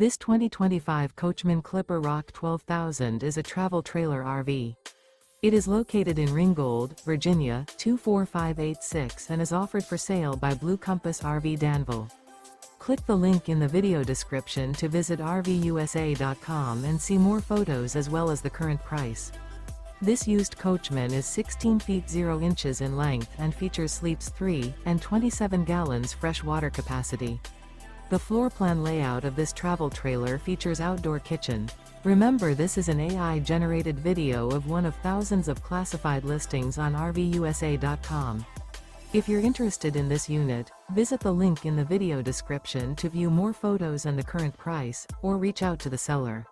This 2025 Coachmen Clipper ROK 12,000 is a travel trailer RV. It is located in Ringgold, Virginia, 24586 and is offered for sale by Blue Compass RV Danville. Click the link in the video description to visit RVUSA.com and see more photos as well as the current price. This used Coachman is 16 feet 0 inches in length and features sleeps 3 and 27 gallons fresh water capacity. The floor plan layout of this travel trailer features outdoor kitchen. Remember, this is an AI-generated video of one of thousands of classified listings on RVUSA.com. If you're interested in this unit, visit the link in the video description to view more photos and the current price, or reach out to the seller.